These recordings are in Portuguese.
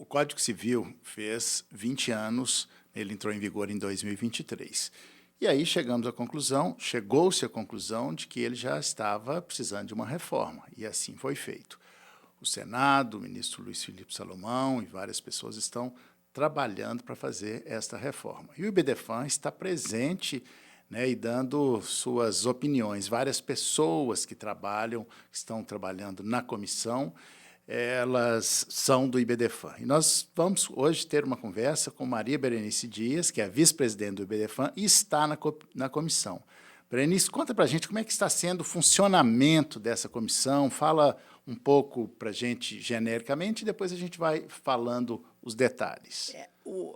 O Código Civil fez 20 anos, ele entrou em vigor em 2023. E aí chegou-se à conclusão de que ele já estava precisando de uma reforma, e assim foi feito. O Senado, o ministro Luiz Felipe Salomão e várias pessoas estão trabalhando para fazer esta reforma. E o IBDFAN está presente, né, e dando suas opiniões. Várias pessoas que estão trabalhando na comissão, elas são do IBDFAN. E nós vamos hoje ter uma conversa com Maria Berenice Dias, que é a vice-presidente do IBDFAN e está na comissão. Berenice, conta para a gente como é que está sendo o funcionamento dessa comissão, fala um pouco para a gente genericamente e depois a gente vai falando os detalhes.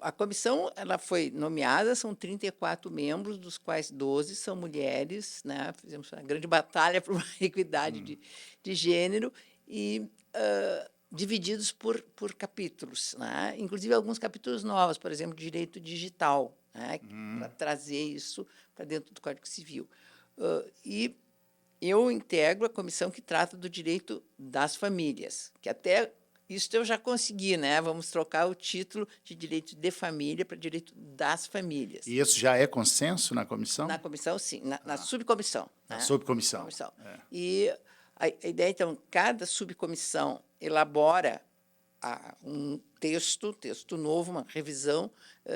A comissão ela foi nomeada, são 34 membros, dos quais 12 são mulheres, né? Fizemos uma grande batalha por uma equidade de gênero, e divididos por capítulos, né? Inclusive alguns capítulos novos, por exemplo, direito digital, né? Para trazer isso para dentro do Código Civil. E eu integro a comissão que trata do direito das famílias, que até isso eu já consegui, né? Vamos trocar o título de direito de família para direito das famílias. E isso já é consenso na comissão? Na comissão, sim. Na subcomissão. Na né? subcomissão. Comissão. E a ideia, então, cada subcomissão elabora um texto novo, uma revisão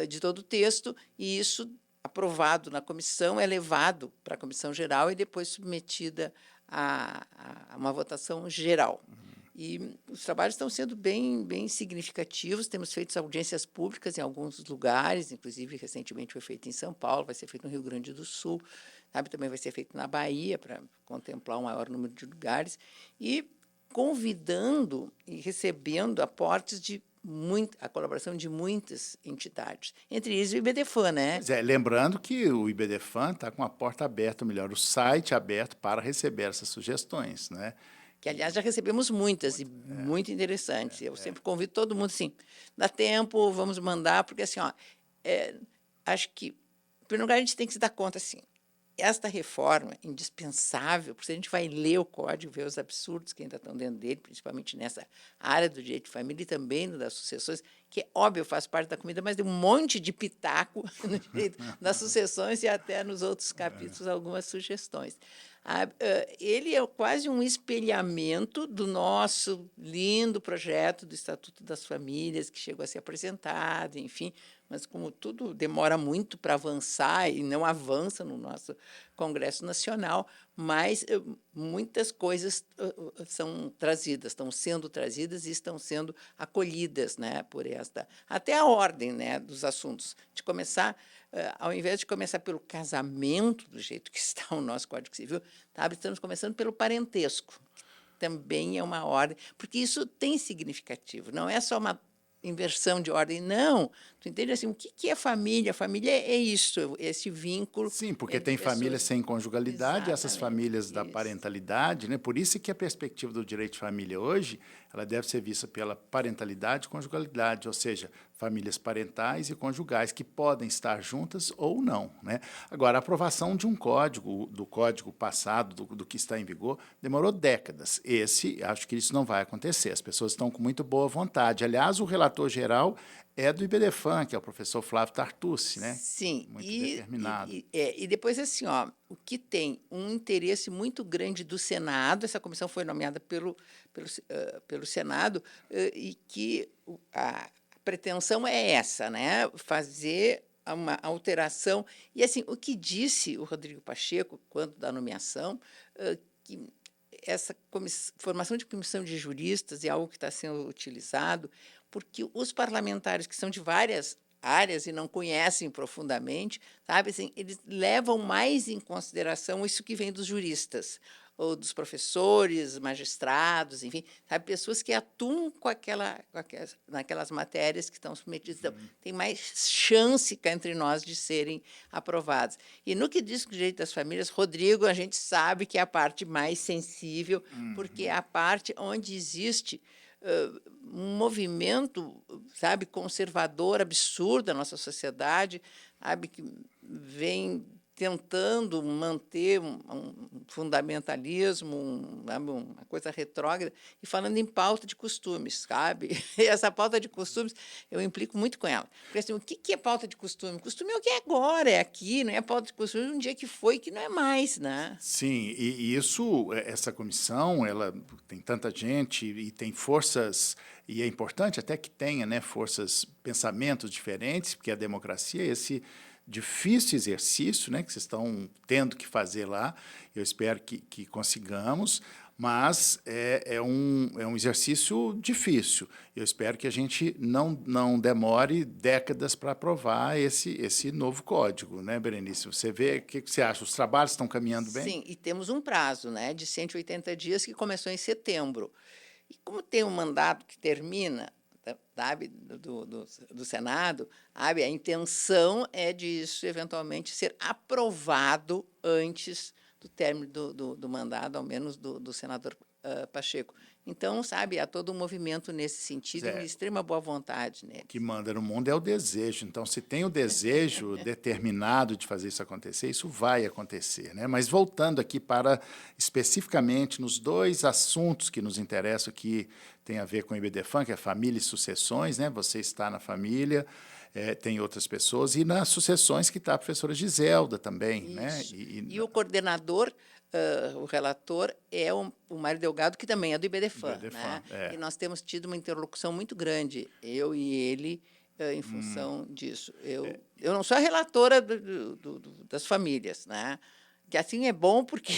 de todo o texto, e isso, aprovado na comissão, é levado para a comissão geral e depois submetida a uma votação geral. E os trabalhos estão sendo bem significativos. Temos feito audiências públicas em alguns lugares, inclusive recentemente foi feito em São Paulo, vai ser feito no Rio Grande do Sul, também vai ser feito na Bahia, para contemplar um maior número de lugares, e convidando e recebendo aportes de a colaboração de muitas entidades, entre eles o IBDFAN, né? Pois é, lembrando que o IBDFAN está com a porta aberta, ou melhor, o site aberto para receber essas sugestões, né? Que, aliás, já recebemos muitas e muito interessantes. Eu sempre convido todo mundo, assim, dá tempo, vamos mandar, porque, assim, acho que, em primeiro lugar, a gente tem que se dar conta, assim, esta reforma é indispensável, porque a gente vai ler o código, ver os absurdos que ainda estão dentro dele, principalmente nessa área do direito de família e também no das sucessões, que, óbvio, faz parte da comida, mas tem um monte de pitaco no direito das sucessões e até nos outros capítulos algumas sugestões. Ele é quase um espelhamento do nosso lindo projeto do Estatuto das Famílias, que chegou a ser apresentado, enfim, mas como tudo demora muito para avançar e não avança no nosso Congresso Nacional, mas muitas coisas são trazidas, estão sendo trazidas e estão sendo acolhidas, né, por esta, até a ordem, né, dos assuntos, de começar, ao invés de começar pelo casamento, do jeito que está o nosso Código Civil, estamos começando pelo parentesco, que também é uma ordem, porque isso tem significativo, não é só uma inversão de ordem, não. Tu entende assim, o que é família? Família é isso, esse vínculo. Sim, porque tem famílias sem conjugalidade, essas famílias da parentalidade, né? Por isso que a perspectiva do direito de família hoje, ela deve ser vista pela parentalidade e conjugalidade, ou seja, famílias parentais e conjugais que podem estar juntas ou não, né? Agora, a aprovação de um código, do código passado, do que está em vigor, demorou décadas. Acho que isso não vai acontecer. As pessoas estão com muito boa vontade. Aliás, o relator geral é do IBDFAN, que é o professor Flávio Tartucci, né? Sim, muito determinado. E depois, assim, o que tem um interesse muito grande do Senado, essa comissão foi nomeada pelo Senado, e que a pretensão é essa, né? Fazer uma alteração. E, assim, o que disse o Rodrigo Pacheco, quando da nomeação, que essa formação de comissão de juristas é algo que está sendo utilizado, porque os parlamentares que são de várias áreas e não conhecem profundamente, sabe, assim, eles levam mais em consideração isso que vem dos juristas, ou dos professores, magistrados, enfim, sabe, pessoas que atuam naquelas matérias que estão submetidas. Então, tem mais chance cá entre nós de serem aprovadas. E no que diz o direito das famílias, Rodrigo, a gente sabe que é a parte mais sensível, porque é a parte onde existe um movimento, sabe, conservador, absurdo da nossa sociedade, sabe, que vem tentando manter um fundamentalismo, uma coisa retrógrada, e falando em pauta de costumes, sabe? E essa pauta de costumes, eu implico muito com ela. Porque, assim, o que é pauta de costume? Costume é o que é agora, é aqui, não é pauta de costume um dia que foi, que não é mais, né? Sim, e isso, essa comissão, ela tem tanta gente e tem forças, e é importante até que tenha, né, forças, pensamentos diferentes, porque a democracia é esse difícil exercício, né, que vocês estão tendo que fazer lá. Eu espero que consigamos, mas é um exercício difícil. Eu espero que a gente não demore décadas para aprovar esse novo código, né, Berenice? Você vê, o que você acha? Os trabalhos estão caminhando bem? Sim, e temos um prazo, né, de 180 dias que começou em setembro. E como tem um mandato que termina, sabe, do Senado, sabe, a intenção é disso eventualmente ser aprovado antes do término do mandato, ao menos do senador Pacheco. Então, sabe, há todo um movimento nesse sentido e uma extrema boa vontade O nele. que manda no mundo é o desejo. Então, se tem o desejo determinado de fazer isso acontecer, isso vai acontecer, né? Mas voltando aqui para especificamente nos dois assuntos que nos interessam, que tem a ver com o IBDFAN, que é família e sucessões, né? Você está na família, tem outras pessoas, e nas sucessões que está a professora Giselda também, né? Isso. E o coordenador, o relator, é o Mário Delgado, que também é do IBDFAN, IBDFAN, né? E nós temos tido uma interlocução muito grande, eu e ele, em função disso. Eu não sou a relatora das famílias, né? Que assim é bom, porque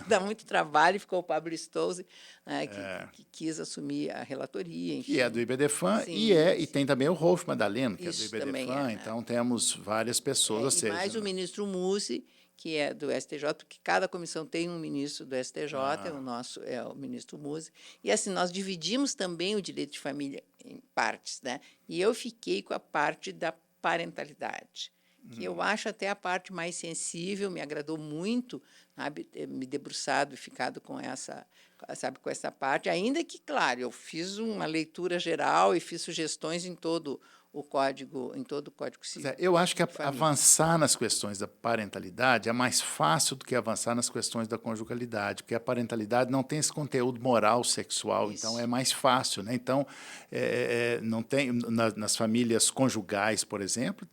dá muito trabalho, e ficou o Pablo Stolze, né, que quis assumir a relatoria, Que é enfim. do IBDFAN, Sim, e tem sim. também o Rolf Madaleno, que é do Isso também é, IBDFAN, né? então temos várias pessoas, ou E mais seja, o ministro Mussi, que é do STJ, porque cada comissão tem um ministro do STJ, o nosso é o ministro Mussi. E assim, nós dividimos também o direito de família em partes, né? E eu fiquei com a parte da parentalidade, que eu acho até a parte mais sensível, me agradou muito, sabe, ter me debruçado e ficado com essa, sabe, com essa parte, ainda que, claro, eu fiz uma leitura geral e fiz sugestões em todo o código, em todo o Código pois é, Civil eu acho que de família. avançar nas questões da parentalidade é mais fácil do que avançar nas questões da conjugalidade, porque a parentalidade não tem esse conteúdo moral sexual, então é Isso. mais fácil, né? Então, não tem nas famílias conjugais, por exemplo,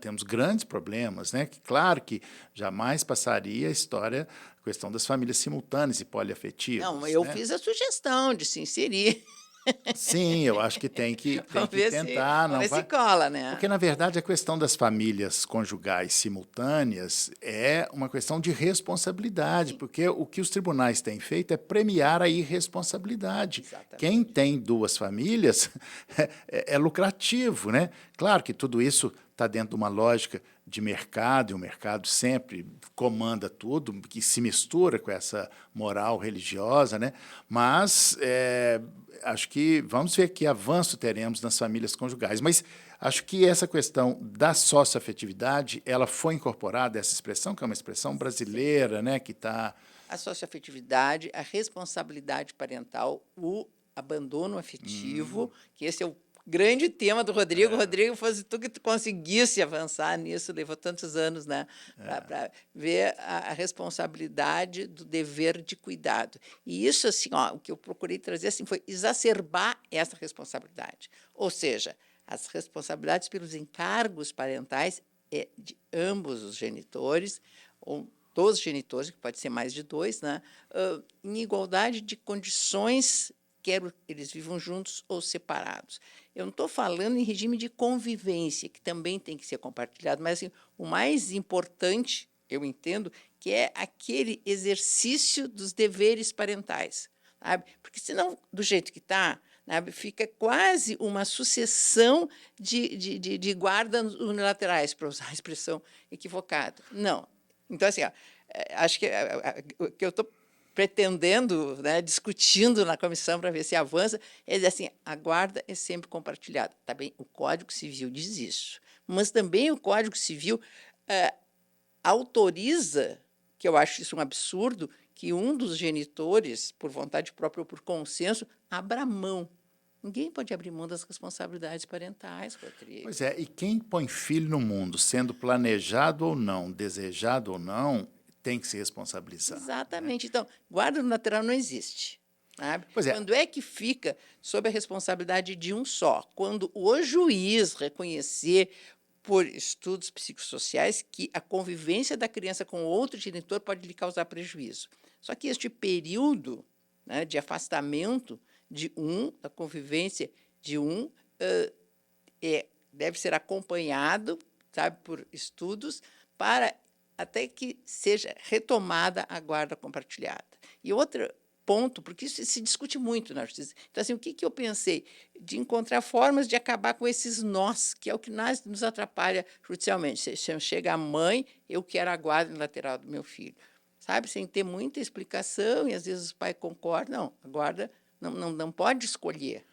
temos grandes problemas, né? Que, claro que jamais passaria a história, a questão das famílias simultâneas e Não, poliafetivas, eu né? fiz a sugestão de se inserir. Sim, eu acho que tem Vamos que ver se, tentar, vamos não ver se vai. cola, né? Porque, na verdade, a questão das famílias conjugais simultâneas é uma questão de responsabilidade, Sim, porque o que os tribunais têm feito é premiar a irresponsabilidade. Quem exatamente. tem duas famílias é lucrativo, né? Claro que tudo isso está dentro de uma lógica de mercado, e o mercado sempre comanda tudo, que se mistura com essa moral religiosa, né? Mas acho que vamos ver que avanço teremos nas famílias conjugais. Mas acho que essa questão da socioafetividade, ela foi incorporada, essa expressão, que é uma expressão Sim. brasileira, né? Que está. A socioafetividade, a responsabilidade parental, o abandono afetivo, que esse é o grande tema do Rodrigo. Rodrigo, fosse tu que tu conseguisse avançar nisso, levou tantos anos, né, para ver a responsabilidade do dever de cuidado. E isso, assim, ó, o que eu procurei trazer assim, foi exacerbar essa responsabilidade. Ou seja, as responsabilidades pelos encargos parentais é de ambos os genitores, ou dos genitores, que pode ser mais de dois, né, em igualdade de condições, quer eles vivam juntos ou separados. Eu não estou falando em regime de convivência, que também tem que ser compartilhado, mas assim, o mais importante, eu entendo, que é aquele exercício dos deveres parentais, sabe? Porque senão, do jeito que está, fica quase uma sucessão de guardas unilaterais, para usar a expressão equivocada. Não. Então, assim, ó, acho que o que eu estou pretendendo, né, discutindo na comissão para ver se avança, é dizer assim, a guarda é sempre compartilhada. Tá bem, o Código Civil diz isso, mas também o Código Civil autoriza, que eu acho isso um absurdo, que um dos genitores, por vontade própria ou por consenso, abra mão Ninguém pode abrir mão das responsabilidades parentais, Rodrigo. Pois é, e quem põe filho no mundo, sendo planejado ou não, desejado ou não, tem que se responsabilizar. Exatamente. Então, guarda unilateral não existe. Sabe? Pois é. Quando é que fica sob a responsabilidade de um só? Quando o juiz reconhecer, por estudos psicossociais, que a convivência da criança com outro genitor pode lhe causar prejuízo. Só que este período, né, de afastamento da convivência de deve ser acompanhado, sabe, por estudos, para até que seja retomada a guarda compartilhada. E outro ponto, porque isso se discute muito na justiça. Então, assim, o que eu pensei? De encontrar formas de acabar com esses nós, que é o que nos atrapalha judicialmente. Chega a mãe, eu quero a guarda unilateral do meu filho. Sabe, sem ter muita explicação, e às vezes os pais concordam, não, a guarda não pode escolher.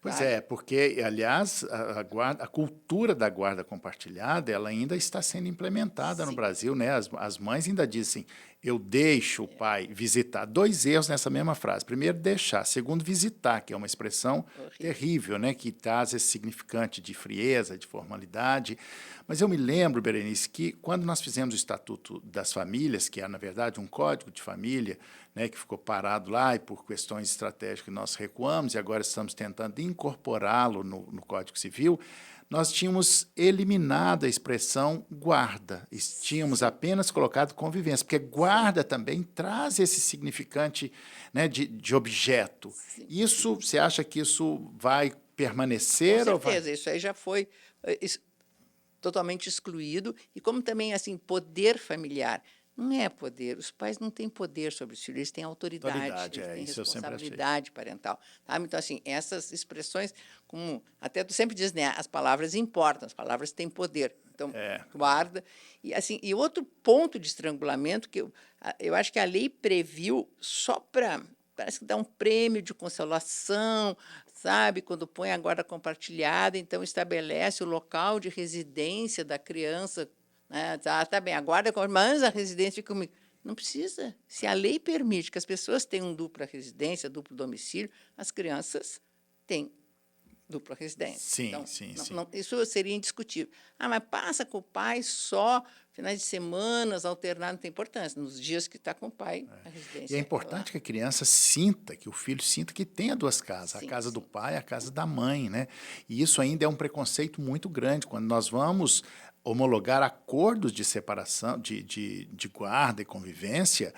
Pois sabe? é, porque, aliás, a cultura da guarda compartilhada ela ainda está sendo implementada no Sim. Brasil, né? As mães ainda dizem, eu deixo o pai visitar. 2 erros nessa mesma frase. Primeiro, deixar. Segundo, visitar, que é uma expressão terrível, né? Que traz esse significante de frieza, de formalidade. Mas eu me lembro, Berenice, que quando nós fizemos o Estatuto das Famílias, que é, na verdade, um código de família, né, que ficou parado lá e por questões estratégicas nós recuamos e agora estamos tentando incorporá-lo no Código Civil, nós tínhamos eliminado a expressão guarda, tínhamos apenas colocado convivência, porque guarda também traz esse significante, né, de objeto. Sim. Isso, você acha que isso vai permanecer? Com ou vai... certeza, isso aí já foi totalmente excluído, e como também, assim, poder familiar. Não é poder, os pais não têm poder sobre os filhos, eles têm autoridade, eles têm isso eu sempre achei. responsabilidade parental. Sabe? Então, assim, essas expressões, como até tu sempre diz, né, as palavras importam, as palavras têm poder. Então, guarda. E, assim, e outro ponto de estrangulamento que eu acho que a lei previu só para, parece que dá um prêmio de consolação, sabe? Quando põe a guarda compartilhada, então estabelece o local de residência da criança, né? Tá bem, a guarda, mas a residência fica comigo. Não precisa. Se a lei permite que as pessoas tenham dupla residência, duplo domicílio, as crianças têm dupla residência. Sim, então, sim, não, sim. isso seria indiscutível. Mas passa com o pai só finais de semanas, alternado, não tem importância. Nos dias que está com o pai, a residência E é importante que a criança sinta, que o filho sinta que tenha 2 casas, Sim, a casa do sim. pai e a casa da mãe, né? E isso ainda é um preconceito muito grande. Quando nós vamos homologar acordos de separação, de guarda e convivência,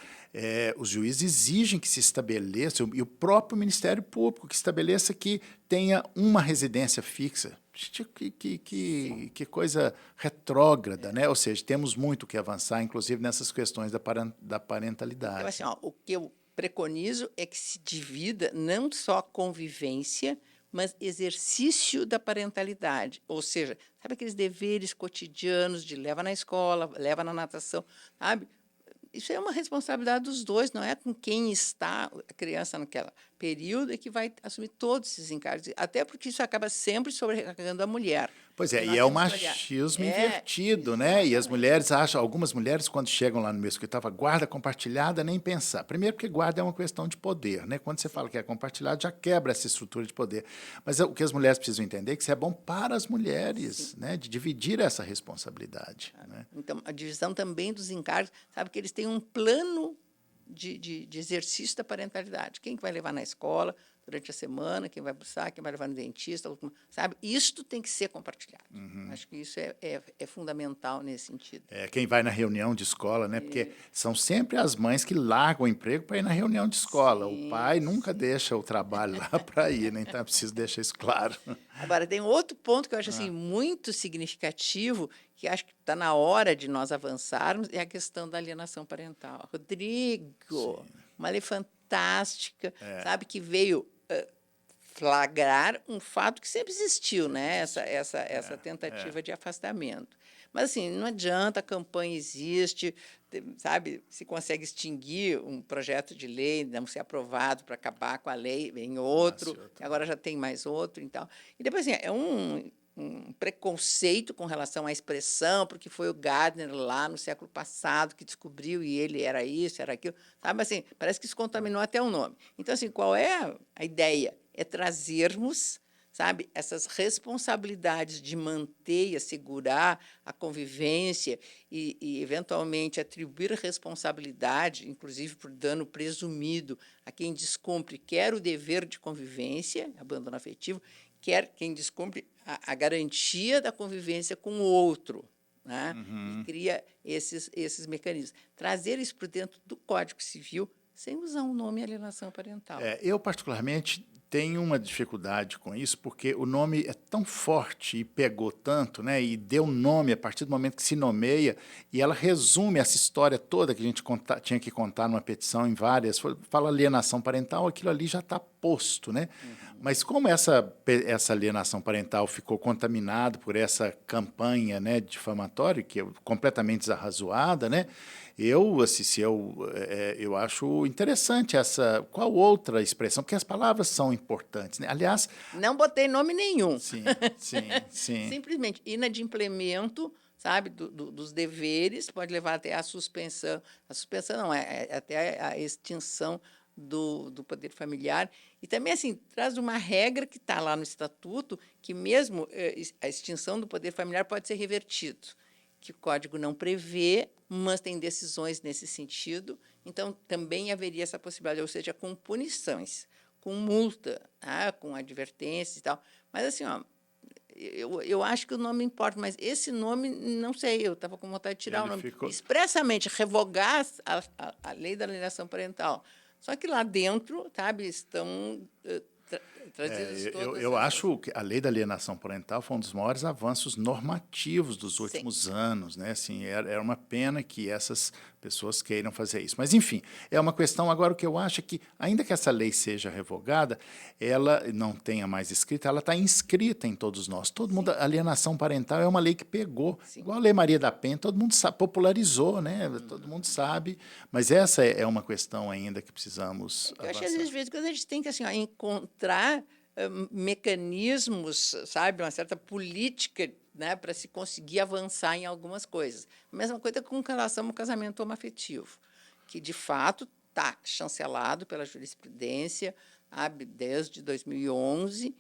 os juízes exigem que se estabeleça, e o próprio Ministério Público, que estabeleça que tenha uma residência fixa. Que coisa retrógrada, né? Ou seja, temos muito que avançar, inclusive nessas questões da parentalidade. Então, assim, o que eu preconizo é que se divida não só convivência, mas exercício da parentalidade. Ou seja, sabe aqueles deveres cotidianos de leva na escola, leva na natação, sabe? Isso é uma responsabilidade dos dois, não é com quem está a criança naquele período é que vai assumir todos esses encargos, até porque isso acaba sempre sobrecarregando a mulher. Pois é, E e nós é o temos que olhar. machismo invertido, né? E as mulheres acham, algumas mulheres, quando chegam lá no meu escritório, guarda compartilhada, nem pensar. Primeiro, porque guarda é uma questão de poder, né? Quando você fala que é compartilhado, já quebra essa estrutura de poder. Mas o que as mulheres precisam entender é que isso é bom para as mulheres, né? De dividir essa responsabilidade. Né? Então, a divisão também dos encargos, sabe que eles têm um plano de exercício da parentalidade. Quem que vai levar na escola durante a semana, quem vai buscar, quem vai levar no dentista, sabe? Isto tem que ser compartilhado. Acho que isso é fundamental nesse sentido. Quem vai na reunião de escola, né? Porque são sempre as mães que largam o emprego para ir na reunião de escola. Sim, o pai nunca deixa o trabalho lá para ir, né? Então é preciso deixar isso claro. Agora, tem outro ponto que eu acho assim, muito significativo, que acho que está na hora de nós avançarmos, é a questão da alienação parental. Rodrigo, uma lei fantástica, sabe, que veio flagrar um fato que sempre existiu, né? Essa tentativa de afastamento. Mas, assim, não adianta, a campanha existe, sabe? Se consegue extinguir um projeto de lei, não ser aprovado para acabar com a lei, vem outro, agora já tem mais outro e tal. E depois, assim, é um preconceito com relação à expressão, porque foi o Gardner lá no século passado que descobriu e ele era isso, era aquilo, sabe? Assim, parece que isso contaminou até o nome. Então, assim, qual é a ideia? é trazermos, sabe, essas responsabilidades de manter e assegurar a convivência e eventualmente, atribuir responsabilidade, inclusive por dano presumido, a quem descumpre quer o dever de convivência, abandono afetivo, quer quem descumpre a garantia da convivência com o outro, né? E cria esses mecanismos. Trazer isso para dentro do Código Civil sem usar o nome alienação parental. Eu, particularmente, tenho uma dificuldade com isso, porque o nome é tão forte e pegou tanto, né, e deu nome a partir do momento que se nomeia, e ela resume essa história toda que a gente tinha que contar numa petição em várias. Fala alienação parental, aquilo ali já está posto, né? Mas como essa alienação parental ficou contaminada por essa campanha, né, difamatória, que é completamente desarrazoada, né, eu acho interessante essa. Qual outra expressão? Porque as palavras são importantes, né? Aliás. Não botei nome nenhum. Sim. Simplesmente inadimplemento, sabe, dos deveres, pode levar até a suspensão. A suspensão não, até a extinção do poder familiar. E também, assim, traz uma regra que está lá no Estatuto, que mesmo a extinção do poder familiar pode ser revertido, que o Código não prevê, mas tem decisões nesse sentido. Então, também haveria essa possibilidade, ou seja, com punições, com multa, tá? Com advertências e tal. Mas, assim, ó, eu acho que o nome importa, mas esse nome, não sei, eu estava com vontade de tirar o nome. Expressamente, revogar a lei da alienação parental. Só que lá dentro, sabe, estão trazidas todas. Eu acho que a lei da alienação parental foi um dos maiores avanços normativos dos últimos anos, né? Assim, era uma pena que essas pessoas queiram fazer isso. Mas, enfim, é uma questão. Agora, o que eu acho é que, ainda que essa lei seja revogada, ela não tenha mais escrita, ela está inscrita em todos nós. Todo mundo, a alienação parental é uma lei que pegou. Sim. Igual a Lei Maria da Penha, todo mundo sabe, popularizou, né? Todo mundo sabe. Mas essa é uma questão ainda que precisamos avançar. Eu acho que, às vezes, quando a gente tem que assim, encontrar mecanismos, sabe, uma certa política, né, para se conseguir avançar em algumas coisas. A mesma coisa com relação ao casamento homoafetivo, que, de fato, está chancelado pela jurisprudência, sabe, desde 2011.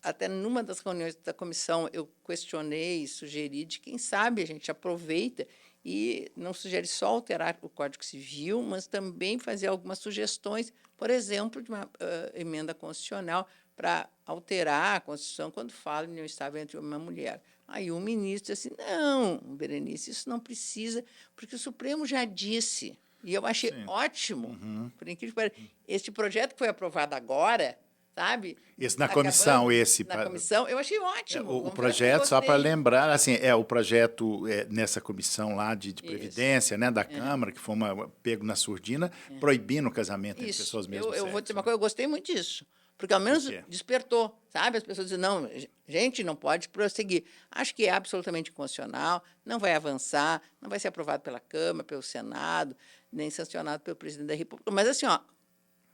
Até numa das reuniões da comissão eu questionei e sugeri de quem sabe a gente aproveita e não sugere só alterar o Código Civil, mas também fazer algumas sugestões, por exemplo, de uma emenda constitucional para alterar a Constituição quando fala em união estável entre homem e mulher. Aí o ministro disse assim, não, Berenice, isso não precisa, porque o Supremo já disse. E eu achei ótimo, por incrível que pareça, este projeto que foi aprovado agora, sabe? Esse na comissão, Na comissão, eu achei ótimo. O projeto, só para lembrar, assim, o projeto nessa comissão lá de Previdência, né, da Câmara, que foi pego na surdina, proibindo o casamento entre pessoas mesmo sexo. Eu vou dizer uma coisa, eu gostei muito disso, porque ao menos despertou, sabe? As pessoas dizem, não, gente, não pode prosseguir. Acho que é absolutamente inconstitucional, não vai avançar, não vai ser aprovado pela Câmara, pelo Senado, nem sancionado pelo presidente da República, mas assim, ó,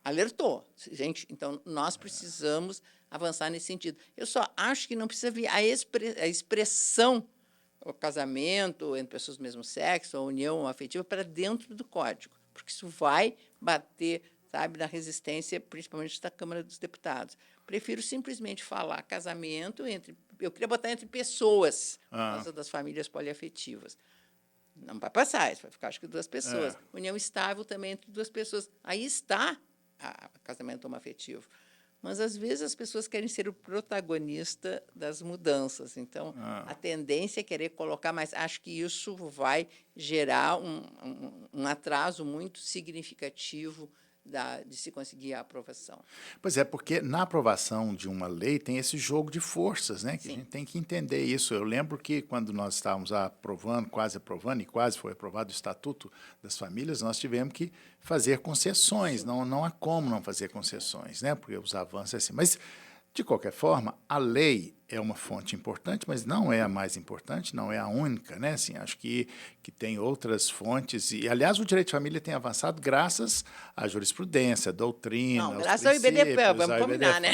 alertou. Gente, então, nós precisamos avançar nesse sentido. Eu só acho que não precisa vir a expressão, o casamento entre pessoas do mesmo sexo, a união afetiva, para dentro do Código, porque isso vai bater, sabe, na resistência, principalmente da Câmara dos Deputados. Prefiro simplesmente falar casamento entre... Eu queria botar entre pessoas, por causa das famílias poliafetivas. Não vai passar, isso vai ficar, acho que, duas pessoas. União estável também entre duas pessoas. Aí está casamento homoafetivo. Mas, às vezes, as pessoas querem ser o protagonista das mudanças. Então, a tendência é querer colocar, mas acho que isso vai gerar um atraso muito significativo de se conseguir a aprovação. Pois é, porque na aprovação de uma lei tem esse jogo de forças, né? Que a gente tem que entender isso. Eu lembro que quando nós estávamos quase aprovando, e quase foi aprovado o Estatuto das Famílias, nós tivemos que fazer concessões. Não há como não fazer concessões, né? Porque os avanços assim. Mas, de qualquer forma, a lei é uma fonte importante, mas não é a mais importante, não é a única, né? Assim, acho que tem outras fontes. E, aliás, o direito de família tem avançado graças à jurisprudência, à doutrina, não, graças ao IBDP, vamos combinar, né?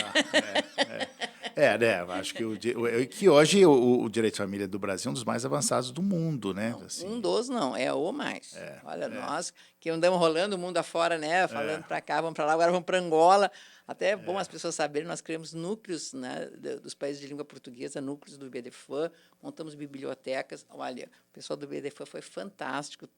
Né? Acho que hoje o direito de família do Brasil é um dos mais avançados do mundo, né? Não, assim. Um dos não, é o mais. Olha, nós que andamos rolando o mundo afora, né? Falando para cá, vamos para lá, agora vamos para Angola. Até é bom as pessoas saberem, nós criamos núcleos, né, dos países de língua portuguesa, núcleos do IBDFAN, montamos bibliotecas. Olha, o pessoal do IBDFAN foi fantástico,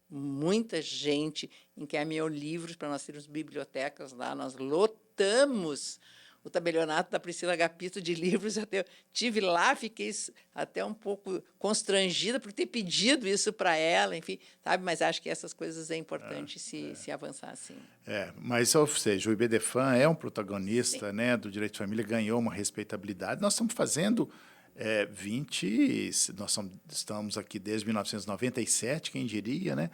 muita gente encaminhou livros para nós termos bibliotecas lá, nós lotamos o tabelionato da Priscila Agapito de livros. Eu tive lá, fiquei até um pouco constrangida por ter pedido isso para ela, enfim, sabe? Mas acho que essas coisas é importante se avançar assim. Mas, ou seja, o IBDFAN é um protagonista, né, do direito de família, ganhou uma respeitabilidade. Nós estamos fazendo estamos aqui desde 1997, quem diria, né?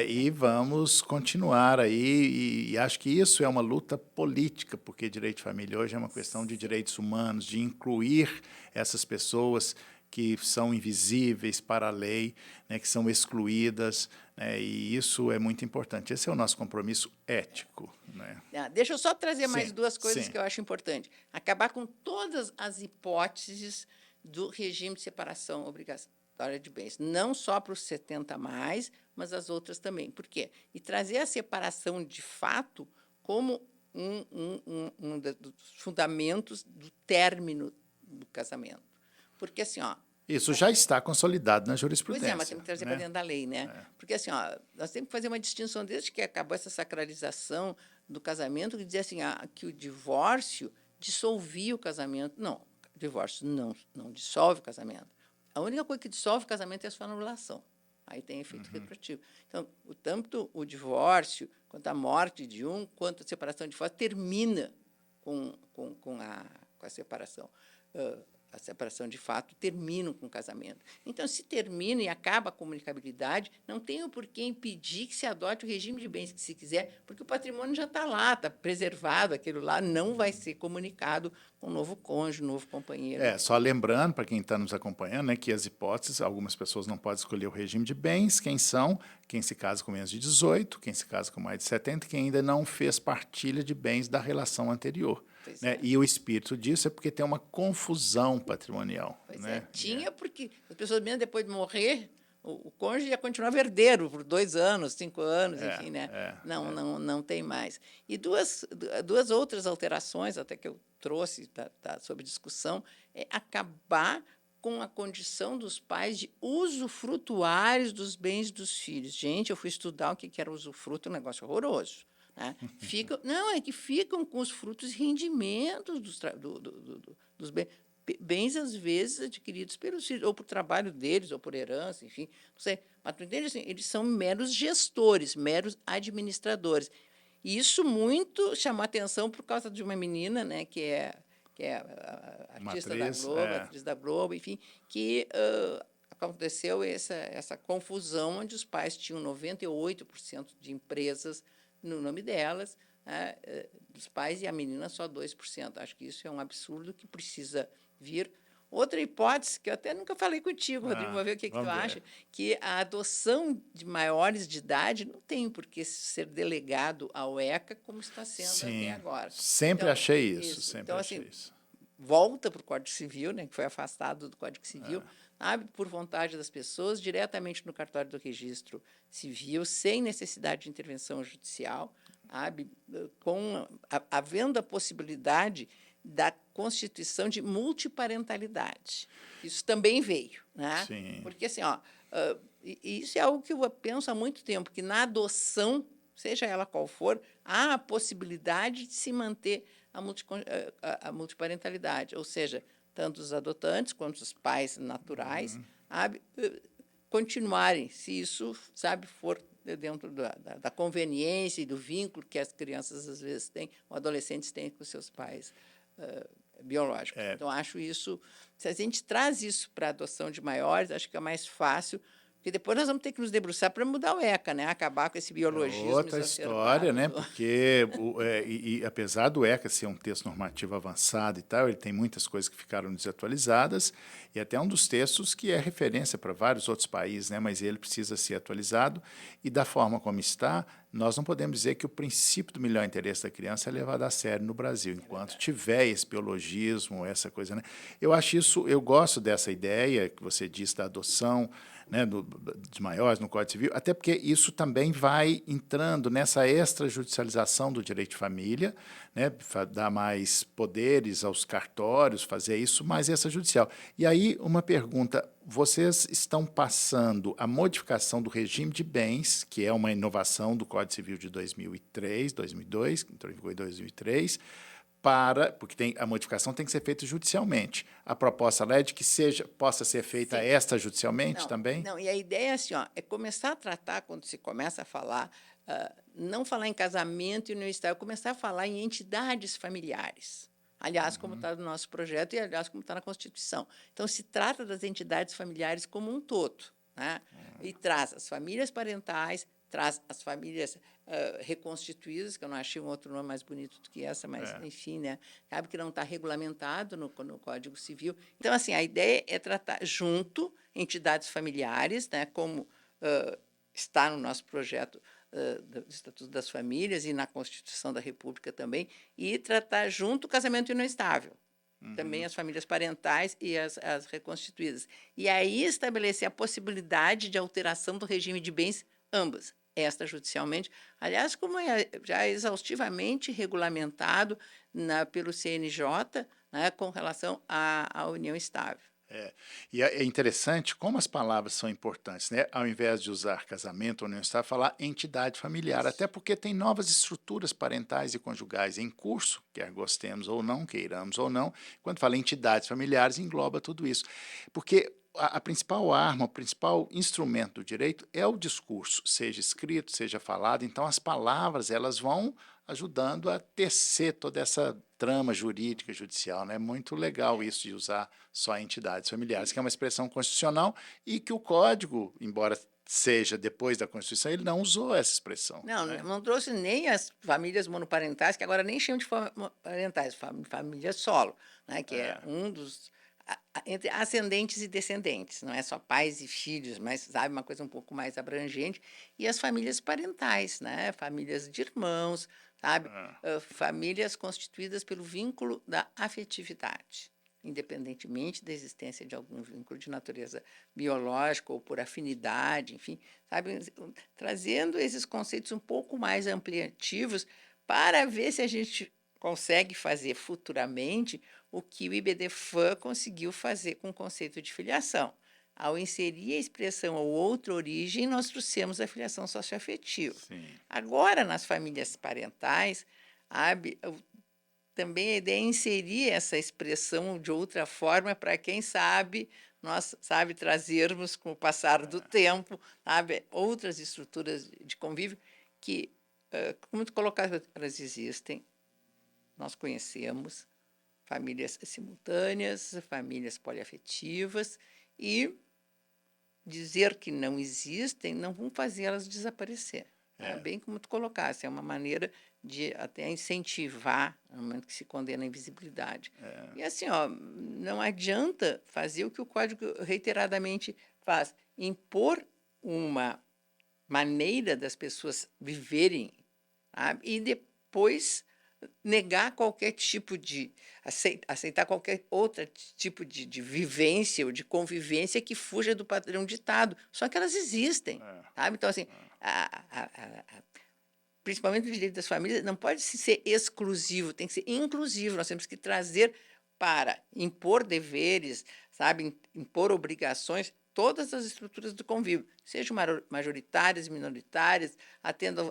E vamos continuar aí, e acho que isso é uma luta política, porque direito de família hoje é uma questão de direitos humanos, de incluir essas pessoas que são invisíveis para a lei, né, que são excluídas, né, e isso é muito importante. Esse é o nosso compromisso ético. Né? Deixa eu só trazer mais duas coisas que eu acho importante. Acabar com todas as hipóteses do regime de separação obrigatória de bens, não só para os 70 mais, mas as outras também. Por quê? E trazer a separação de fato como um dos fundamentos do término do casamento. Porque, assim, isso já está consolidado na jurisprudência. Pois mas temos que trazer para dentro da lei, né? Porque, assim, nós temos que fazer uma distinção desde que acabou essa sacralização do casamento, que dizia assim, que o divórcio dissolvia o casamento. Não, o divórcio não dissolve o casamento. A única coisa que dissolve o casamento é a sua anulação. Aí tem efeito retroativo. Então, tanto o divórcio, quanto a morte de um, quanto a separação de fora, termina com a separação. A separação de fato termina com o casamento. Então, se termina e acaba a comunicabilidade, não tem o porquê impedir que se adote o regime de bens que se quiser, porque o patrimônio já está lá, está preservado, aquilo lá não vai ser comunicado com o novo cônjuge, novo companheiro. Só lembrando, para quem está nos acompanhando, né, que as hipóteses, algumas pessoas não podem escolher o regime de bens, quem são? Quem se casa com menos de 18, quem se casa com mais de 70, quem ainda não fez partilha de bens da relação anterior. Né? E o espírito disso é porque tem uma confusão patrimonial. Pois né? Tinha, porque as pessoas, mesmo depois de morrer, o cônjuge ia continuar herdeiro por 2 anos, 5 anos, enfim, né? Não tem mais. E duas outras alterações, até que eu trouxe, tá sob discussão, é acabar com a condição dos pais de usufrutuários dos bens dos filhos. Gente, eu fui estudar o que era usufruto, um negócio horroroso. Né? É que ficam com os frutos e rendimentos dos bens, às vezes, adquiridos pelos filhos, ou por trabalho deles, ou por herança, enfim. Não sei. Mas tu entende assim? Eles são meros gestores, meros administradores. E isso muito chamou a atenção por causa de uma menina, né, que é a artista da Globo, atriz da Globo, enfim, que aconteceu essa confusão onde os pais tinham 98% de empresas no nome delas, dos pais, e a menina só 2%. Acho que isso é um absurdo que precisa vir. Outra hipótese, que eu até nunca falei contigo, Rodrigo, vou ver o que tu acha, que a adoção de maiores de idade não tem por que ser delegado ao ECA, como está sendo até agora. Sempre achei isso. Sempre achei isso. Volta para o Código Civil, né, que foi afastado do Código Civil, sabe, por vontade das pessoas, diretamente no cartório do registro civil, sem necessidade de intervenção judicial, sabe, havendo a possibilidade da constituição de multiparentalidade. Isso também veio, né? Sim. Porque, assim, isso é algo que eu penso há muito tempo, que na adoção, seja ela qual for, há a possibilidade de se manter a multiparentalidade, ou seja, tanto os adotantes quanto os pais naturais, continuarem, se isso, for dentro da conveniência e do vínculo que as crianças, às vezes, têm, ou adolescentes têm com seus pais biológicos. Então, acho isso, se a gente traz isso para a adoção de maiores, acho que é mais fácil, porque depois nós vamos ter que nos debruçar para mudar o ECA, né? Acabar com esse biologismo. Outra história, né? Porque, apesar do ECA ser um texto normativo avançado e tal, ele tem muitas coisas que ficaram desatualizadas, e até um dos textos que é referência para vários outros países, né? Mas ele precisa ser atualizado, e da forma como está, nós não podemos dizer que o princípio do melhor interesse da criança é levado a sério no Brasil, enquanto tiver esse biologismo, essa coisa, né? Eu acho isso, eu gosto dessa ideia que você disse da adoção, né, dos maiores no Código Civil, até porque isso também vai entrando nessa extrajudicialização do direito de família, né, dar mais poderes aos cartórios, fazer isso mais extrajudicial. E aí, uma pergunta, vocês estão passando a modificação do regime de bens, que é uma inovação do Código Civil de 2003, 2002, que entrou em vigor em 2003, porque a modificação tem que ser feita judicialmente. A proposta lá é de que possa ser feita extrajudicialmente também? Não, e a ideia é assim, ó, é começar a tratar, quando se começa a falar, não falar em casamento e união estável, começar a falar em entidades familiares. Aliás, como está no nosso projeto e, aliás, como está na Constituição. Então, se trata das entidades familiares como um todo, né? E traz as famílias parentais, traz as famílias reconstituídas, que eu não achei um outro nome mais bonito do que essa, mas, enfim, né? Sabe que não está regulamentado no Código Civil. Então, assim, a ideia é tratar junto entidades familiares, né? Como está no nosso projeto do Estatuto das Famílias e na Constituição da República também, e tratar junto o casamento não estável. Também as famílias parentais e as reconstituídas. E aí estabelecer a possibilidade de alteração do regime de bens, ambas, extrajudicialmente, aliás, como já exaustivamente regulamentado pelo CNJ, né, com relação à união estável. E é interessante como as palavras são importantes, né? Ao invés de usar casamento ou união estável, falar entidade familiar, até porque tem novas estruturas parentais e conjugais em curso, quer gostemos ou não, queiramos ou não. Quando fala entidades familiares, engloba tudo isso. Porque a principal arma, o principal instrumento do direito é o discurso, seja escrito, seja falado. Então, as palavras elas vão ajudando a tecer toda essa trama jurídica, judicial. É, né? Muito legal isso de usar só entidades familiares, que é uma expressão constitucional e que o Código, embora seja depois da Constituição, ele não usou essa expressão. Não, né? não trouxe nem as famílias monoparentais, que agora nem chamam de parentais, família solo, né, que é um dos entre ascendentes e descendentes, não é só pais e filhos, mas sabe uma coisa um pouco mais abrangente, e as famílias parentais, né, famílias de irmãos, sabe, famílias constituídas pelo vínculo da afetividade, independentemente da existência de algum vínculo de natureza biológica ou por afinidade, enfim, sabe, trazendo esses conceitos um pouco mais ampliativos para ver se a gente consegue fazer futuramente o que o IBDFAM conseguiu fazer com o conceito de filiação. Ao inserir a expressão ou outra origem, nós trouxemos a filiação socioafetiva. Sim. Agora, nas famílias parentais, também a ideia é inserir essa expressão de outra forma para, quem sabe, nós, trazermos, com o passar do tempo, outras estruturas de convívio que, como tu colocaste, elas existem, nós conhecemos famílias simultâneas, famílias poliafetivas, e dizer que não existem não vão fazer elas desaparecer. Bem como tu colocaste, é uma maneira de até incentivar, no momento que se condena a invisibilidade. E assim, não adianta fazer o que o Código reiteradamente faz, impor uma maneira das pessoas viverem, e depois negar qualquer tipo de aceitar qualquer outro tipo de vivência ou de convivência que fuja do padrão ditado. Só que elas existem, sabe? Então, assim, principalmente o direito das famílias não pode ser exclusivo, tem que ser inclusivo. Nós temos que trazer para impor deveres, sabe, impor obrigações, todas as estruturas do convívio, sejam majoritárias, minoritárias, atendam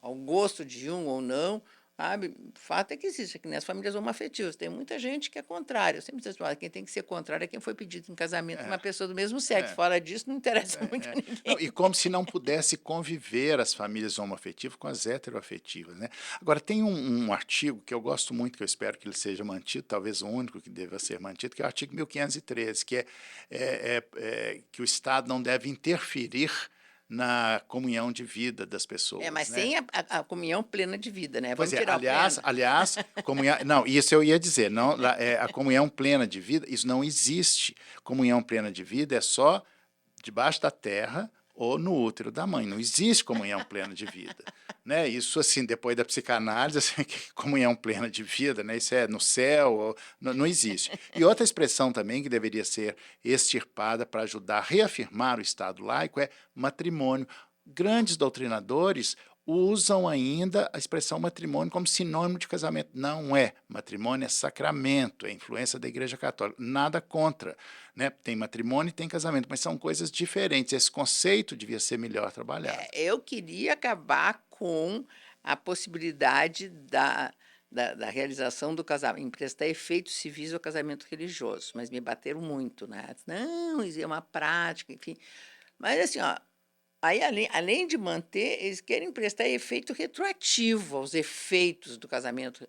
ao gosto de um ou não, sabe? O fato é que existe aqui, né? As famílias homoafetivas, tem muita gente que é contrária. Eu sempre digo, quem tem que ser contrário é quem foi pedido em casamento uma pessoa do mesmo sexo. Fora disso, não interessa muito a ninguém. Não, e como se não pudesse conviver as famílias homoafetivas com as heteroafetivas. Né? Agora, tem um artigo que eu gosto muito, que eu espero que ele seja mantido, talvez o único que deva ser mantido, que é o artigo 1513, que que o Estado não deve interferir na comunhão de vida das pessoas. Mas né? sem a comunhão plena de vida, né? Pois Vamos tirar aliás, comunhão, não, isso eu ia dizer, não, a comunhão plena de vida, isso não existe. Comunhão plena de vida é só debaixo da terra ou no útero da mãe. Não existe comunhão plena de vida. Né? Isso, assim, depois da psicanálise, assim, que comunhão plena de vida, né? Isso é no céu, não existe. E outra expressão também que deveria ser extirpada para ajudar a reafirmar o Estado laico é matrimônio. Grandes doutrinadores usam ainda a expressão matrimônio como sinônimo de casamento. Não é. Matrimônio é sacramento, é influência da Igreja Católica. Nada contra. Né? Tem matrimônio e tem casamento, mas são coisas diferentes. Esse conceito devia ser melhor trabalhado. Eu queria acabar com a possibilidade da realização do casamento, emprestar efeitos civis ao casamento religioso, mas me bateram muito, né? Não, isso é uma prática, enfim. Mas assim, ó, aí além de manter, eles querem prestar efeito retroativo aos efeitos do casamento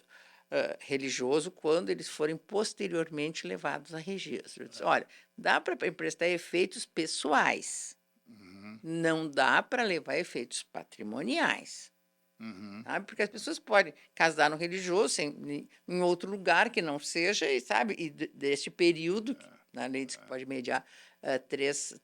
religioso quando eles forem posteriormente levados a registro. Eu disse, olha, dá para emprestar efeitos pessoais, não dá para levar efeitos patrimoniais. Sabe? Porque as pessoas podem casar no religioso em outro lugar que não seja, e sabe, e deste período, na lei diz que pode mediar 3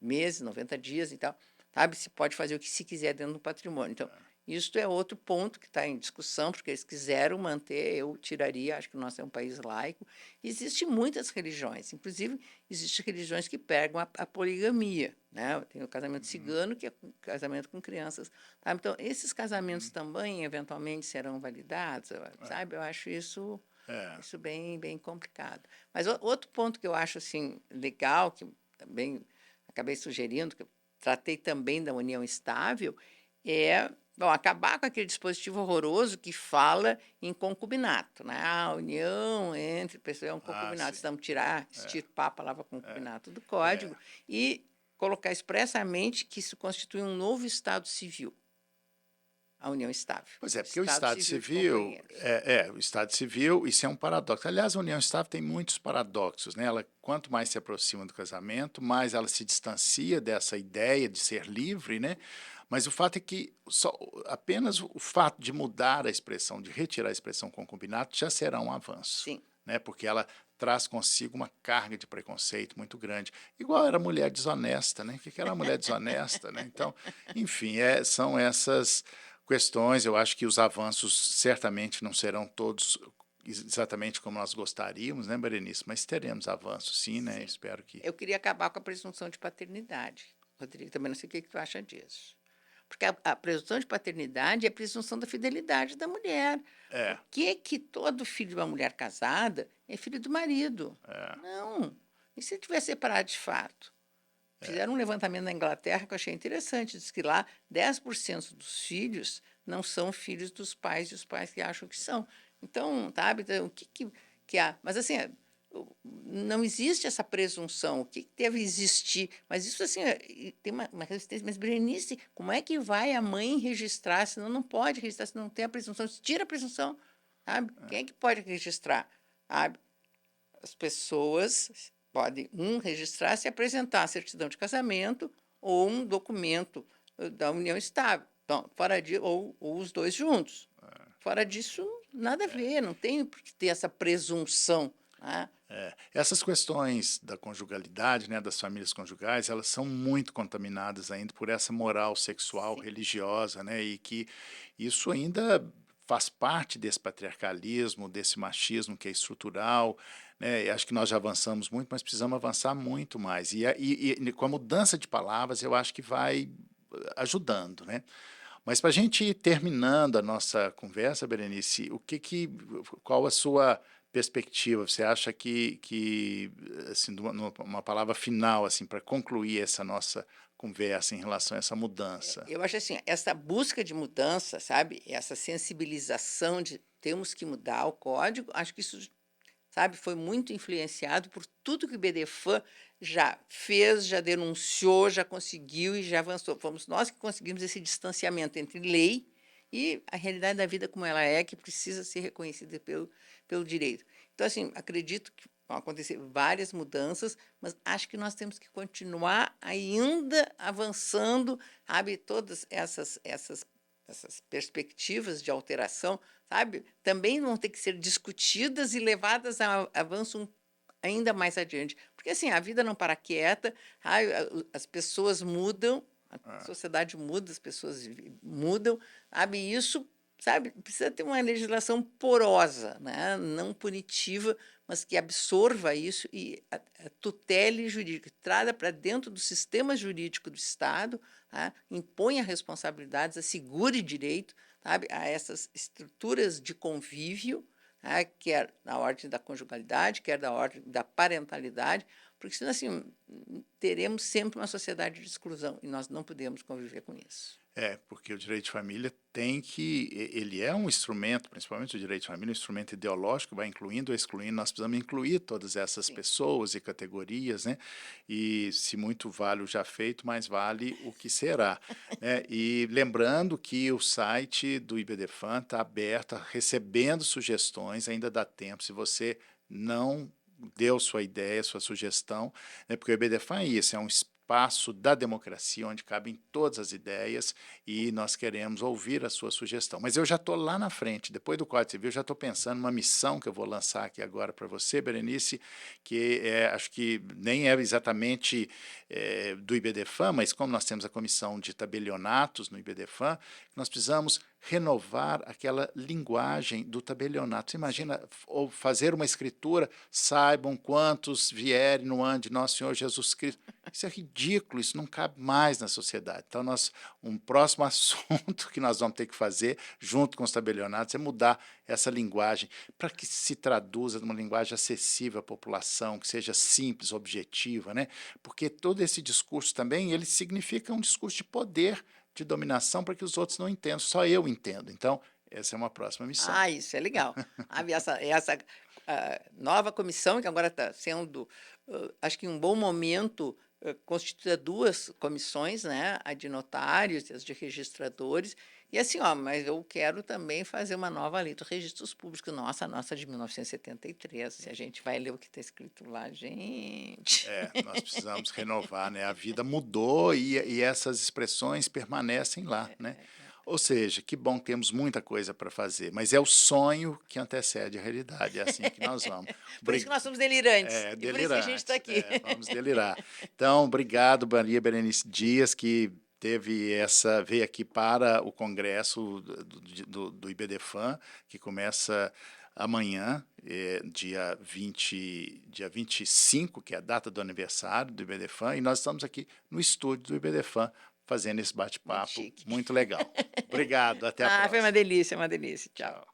meses, 90 dias e tal, sabe? Se pode fazer o que se quiser dentro do patrimônio. Então, isso é outro ponto que está em discussão, porque eles quiseram manter, eu tiraria, acho que o nosso é um país laico. Existem muitas religiões, inclusive existem religiões que pegam a poligamia, né? Tem o casamento cigano, que é casamento com crianças. Sabe? Então, esses casamentos também, eventualmente, serão validados, sabe? Eu acho isso bem, bem complicado. Mas outro ponto que eu acho assim, legal, que também acabei sugerindo, que eu tratei também da união estável, é acabar com aquele dispositivo horroroso que fala em concubinato. Né? A união entre pessoas é um concubinato. Sim. Vamos extirpar a palavra concubinato do código e colocar expressamente que isso constitui um novo Estado civil, a união estável. Pois é, porque o Estado Civil, o Estado Civil, isso é um paradoxo. Aliás, a união estável tem muitos paradoxos, né? Ela, quanto mais se aproxima do casamento, mais ela se distancia dessa ideia de ser livre, né? Mas o fato é que apenas o fato de mudar a expressão, de retirar a expressão concubinato, já será um avanço. Sim. Né? Porque ela traz consigo uma carga de preconceito muito grande. Igual era a mulher desonesta, né? O que era a mulher desonesta, né? Então, enfim, são essas questões. Eu acho que os avanços certamente não serão todos exatamente como nós gostaríamos, né, Berenice? Mas teremos avanços, sim, né? Sim. Espero que... Eu queria acabar com a presunção de paternidade. Rodrigo, também não sei o que tu acha disso. Porque a presunção de paternidade é a presunção da fidelidade da mulher. Por que todo filho de uma mulher casada é filho do marido? Não. E se tiver separado de fato? Fizeram um levantamento na Inglaterra que eu achei interessante. Diz que lá 10% dos filhos não são filhos dos pais e os pais que acham que são. Então, sabe, então, o que há? Mas assim, não existe essa presunção. O que deve existir? Mas isso assim, tem uma resistência. Mas, Berenice, como é que vai a mãe registrar? Senão não pode registrar, se não tem a presunção. Se tira a presunção, sabe? Quem é que pode registrar? Sabe? As pessoas podem, registrar se apresentar a certidão de casamento ou um documento da união estável. Então, ou os dois juntos. Fora disso, nada a ver, não tem por que ter essa presunção. Né? Essas questões da conjugalidade, né, das famílias conjugais, elas são muito contaminadas ainda por essa moral sexual, religiosa, né, e que isso ainda faz parte desse patriarcalismo, desse machismo que é estrutural, né? Acho que nós já avançamos muito, mas precisamos avançar muito mais. E com a mudança de palavras, eu acho que vai ajudando, né? Mas para a gente ir terminando a nossa conversa, Berenice, qual a sua perspectiva? Você acha que assim, uma palavra final assim, para concluir essa nossa conversa em relação a essa mudança? Eu acho assim, essa busca de mudança, sabe? Essa sensibilização de temos que mudar o código, acho que isso, sabe, foi muito influenciado por tudo que o BDFAN já fez, já denunciou, já conseguiu e já avançou. Fomos nós que conseguimos esse distanciamento entre lei e a realidade da vida como ela é, que precisa ser reconhecida pelo direito. Então, assim, acredito que vão acontecer várias mudanças, mas acho que nós temos que continuar ainda avançando, sabe, todas essas perspectivas de alteração, sabe, também vão ter que ser discutidas e levadas a avanço ainda mais adiante. Porque, assim, a vida não para quieta, as pessoas mudam, a sociedade muda, as pessoas mudam, sabe? E isso, sabe, precisa ter uma legislação porosa, né? Não punitiva, mas que absorva isso e a tutele jurídica, traga para dentro do sistema jurídico do Estado, tá? Imponha responsabilidades, assegure direito, sabe, a essas estruturas de convívio, tá? Quer na ordem da conjugalidade, quer da ordem da parentalidade, porque senão, assim, teremos sempre uma sociedade de exclusão e nós não podemos conviver com isso. Porque o direito de família ele é um instrumento, principalmente o direito de família, um instrumento ideológico, vai incluindo ou excluindo, nós precisamos incluir todas essas Sim. pessoas e categorias, né? E se muito vale o já feito, mais vale o que será, né? E lembrando que o site do IBDFAN está aberto, recebendo sugestões, ainda dá tempo, se você não deu sua ideia, sua sugestão, né? Porque o IBDFAN é isso, é um espaço da democracia, onde cabem todas as ideias e nós queremos ouvir a sua sugestão. Mas eu já estou lá na frente, depois do Código Civil, já estou pensando numa missão que eu vou lançar aqui agora para você, Berenice, que acho que nem é exatamente do IBDFAN, mas como nós temos a comissão de tabelionatos no IBDFAN, nós precisamos renovar aquela linguagem do tabelionato. Você imagina ou fazer uma escritura, saibam quantos vierem no ano de nosso Senhor Jesus Cristo. Isso é ridículo, isso não cabe mais na sociedade. Então, um próximo assunto que nós vamos ter que fazer, junto com os tabelionatos, é mudar essa linguagem para que se traduza numa linguagem acessível à população, que seja simples, objetiva, né? Porque todo esse discurso também, ele significa um discurso de poder, de dominação, para que os outros não entendam, só eu entendo. Então, essa é uma próxima missão. Isso é legal. Essa nova comissão, que agora está sendo, acho que em um bom momento, constituída duas comissões, né? A de notários e as de registradores. E assim, mas eu quero também fazer uma nova lei dos registros públicos. Nossa, a nossa de 1973. Se a gente vai ler o que está escrito lá, gente. Nós precisamos renovar, né? A vida mudou e essas expressões permanecem lá, né? Ou seja, que bom que temos muita coisa para fazer, mas é o sonho que antecede a realidade, é assim que nós vamos. Por isso que nós somos delirantes. E por isso que a gente está Delirantes, aqui. vamos delirar. Então, obrigado, Maria Berenice Dias, que veio aqui para o congresso do IBDFAN, que começa amanhã, dia 25, que é a data do aniversário do IBDFAN, e nós estamos aqui no estúdio do IBDFAN fazendo esse Muito bate-papo chique. muito legal. Obrigado, até a Foi uma próxima. delícia, uma delícia. Tchau. Tchau.